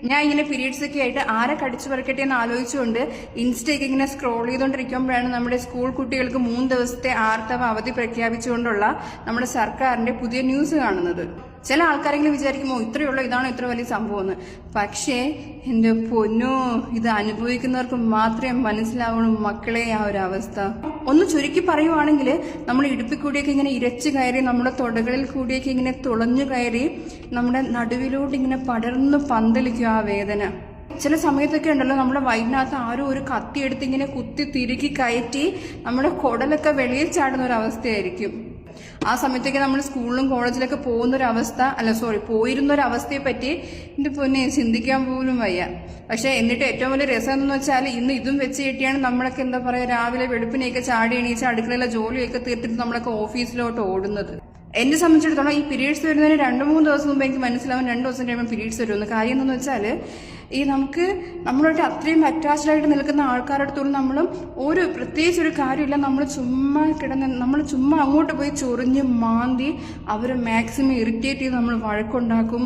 ഞാൻ ഇങ്ങനെ പീരീഡ്സ് ഒക്കെ ആയിട്ട് ആരെ കടിച്ചു പറിക്കട്ടെ എന്ന് ആലോചിച്ചുകൊണ്ട് ഇൻസ്റ്റയൊക്കെ ഇങ്ങനെ സ്ക്രോൾ ചെയ്തുകൊണ്ടിരിക്കുമ്പോഴാണ് നമ്മുടെ സ്കൂൾ കുട്ടികൾക്ക് 3 ദിവസത്തെ ആർത്തവ അവധി പ്രഖ്യാപിച്ചുകൊണ്ടുള്ള നമ്മുടെ സർക്കാരിന്റെ പുതിയ ന്യൂസ് കാണുന്നത്. ചില ആൾക്കാരെങ്കിലും വിചാരിക്കുമോ ഇത്രയുള്ള ഇതാണോ ഇത്ര വലിയ സംഭവം എന്ന്. പക്ഷേ എന്റെ പൊന്നോ, ഇത് അനുഭവിക്കുന്നവർക്ക് മാത്രമേ മനസ്സിലാവുള്ളൂ മക്കളെ ആ ഒരു അവസ്ഥ. ഒന്ന് ചുരുക്കി പറയുവാണെങ്കിൽ നമ്മൾ ഇടുപ്പിൽ കൂടിയൊക്കെ ഇങ്ങനെ ഇരച്ചു കയറി, നമ്മുടെ തൊടകളിൽ കൂടിയൊക്കെ ഇങ്ങനെ തുളഞ്ഞു കയറി, നമ്മുടെ നടുവിലോട്ട് ഇങ്ങനെ പടർന്ന് പന്തലിക്കും ആ വേദന. ചില സമയത്തൊക്കെ ഉണ്ടല്ലോ, നമ്മുടെ വയറ്റിനകത്ത് ആരും ഒരു കത്തി എടുത്ത് ഇങ്ങനെ കുത്തി തിരുകി കയറ്റി നമ്മുടെ കുടലൊക്കെ വെളിയിൽ ചാടുന്ന ഒരു അവസ്ഥയായിരിക്കും. ആ സമയത്തൊക്കെ നമ്മൾ സ്കൂളിലും കോളേജിലൊക്കെ പോയിരുന്ന ഒരു അവസ്ഥയെ പറ്റി എന്റെ പൊന്നെ ചിന്തിക്കാൻ പോലും വയ്യ. പക്ഷെ എന്നിട്ട് ഏറ്റവും വലിയ രസം എന്ന് വെച്ചാൽ ഇന്ന് ഇതും വെച്ച് കിട്ടിയാണ് നമ്മളൊക്കെ എന്താ പറയാ, രാവിലെ വെളുപ്പിനെയൊക്കെ ചാടി എണീച്ച് അടുക്കളയിലെ ജോലിയൊക്കെ തീർത്തിട്ട് നമ്മളൊക്കെ ഓഫീസിലോട്ട് ഓടുന്നത്. എന്നെ സംബന്ധിച്ചിടത്തോളം ഈ പീരീഡ്സ് വരുന്നതിന് 2-3 ദിവസം മുമ്പ് എനിക്ക് മനസ്സിലാവും 2 ദിവസം കഴിയുമ്പോൾ പീരീഡ്സ് വരുമെന്ന്. കാര്യം എന്താണെന്ന് വെച്ചാൽ ഈ നമ്മളോട്ട് അത്രയും അറ്റാച്ച്ഡ് ആയിട്ട് നിൽക്കുന്ന ആൾക്കാരടുത്തോളം നമ്മളും പ്രത്യേകിച്ച് ഒരു കാര്യമില്ല, നമ്മൾ ചുമ്മാ അങ്ങോട്ട് പോയി ചൊറിഞ്ഞ് മാന്തി അവരെ മാക്സിമം ഇറിറ്റേറ്റ് ചെയ്ത് നമ്മൾ വഴക്കുണ്ടാക്കും.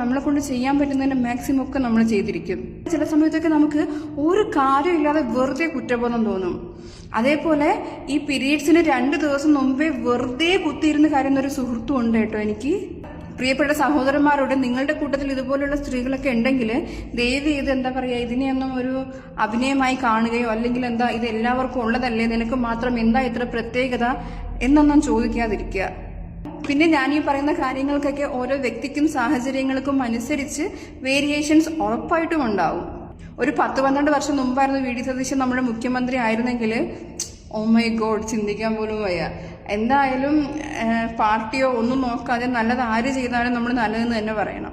നമ്മളെ കൊണ്ട് ചെയ്യാൻ പറ്റുന്നതിന്റെ മാക്സിമം ഒക്കെ നമ്മൾ ചെയ്തിരിക്കും. ചില സമയത്തൊക്കെ നമുക്ക് ഒരു കാര്യമില്ലാതെ വെറുതെ കുറ്റബോധം തോന്നും. അതേപോലെ ഈ പീരീഡ്സിന് 2 ദിവസം മുമ്പേ വെറുതെ കുത്തിയിരുന്ന് കരയുന്നൊരു സുഹൃത്തും ഉണ്ട് കേട്ടോ എനിക്ക്. പ്രിയപ്പെട്ട സഹോദരന്മാരോട്, നിങ്ങളുടെ കൂട്ടത്തിൽ ഇതുപോലുള്ള സ്ത്രീകളൊക്കെ ഉണ്ടെങ്കിൽ ദയവ് ചെയ്ത് എന്താ പറയാ, ഇതിനെയൊന്നും ഒരു അഭിനയമായി കാണുകയോ അല്ലെങ്കിൽ ഇത് എല്ലാവർക്കും ഉള്ളതല്ലേ, നിനക്ക് മാത്രം എന്താ ഇത്ര പ്രത്യേകത എന്നൊന്നും ചോദിക്കാതിരിക്കുക. പിന്നെ ഞാൻ ഈ പറയുന്ന കാര്യങ്ങൾക്കൊക്കെ ഓരോ വ്യക്തിക്കും സാഹചര്യങ്ങൾക്കും അനുസരിച്ച് വേരിയേഷൻസ് ഉറപ്പായിട്ടും ഉണ്ടാവും. ഒരു 10-12 വർഷം മുമ്പായിരുന്നു വി ഡി സതീശൻ നമ്മുടെ മുഖ്യമന്ത്രി ആയിരുന്നെങ്കിൽ ഓ മൈ ഗോഡ്, ചിന്തിക്കാൻ പോലും വയ്യ. എന്തായാലും പാർട്ടിയോ ഒന്നും നോക്കാതെ നല്ലത് ആര് ചെയ്താലും നമ്മൾ നല്ലതെന്ന് തന്നെ പറയണം.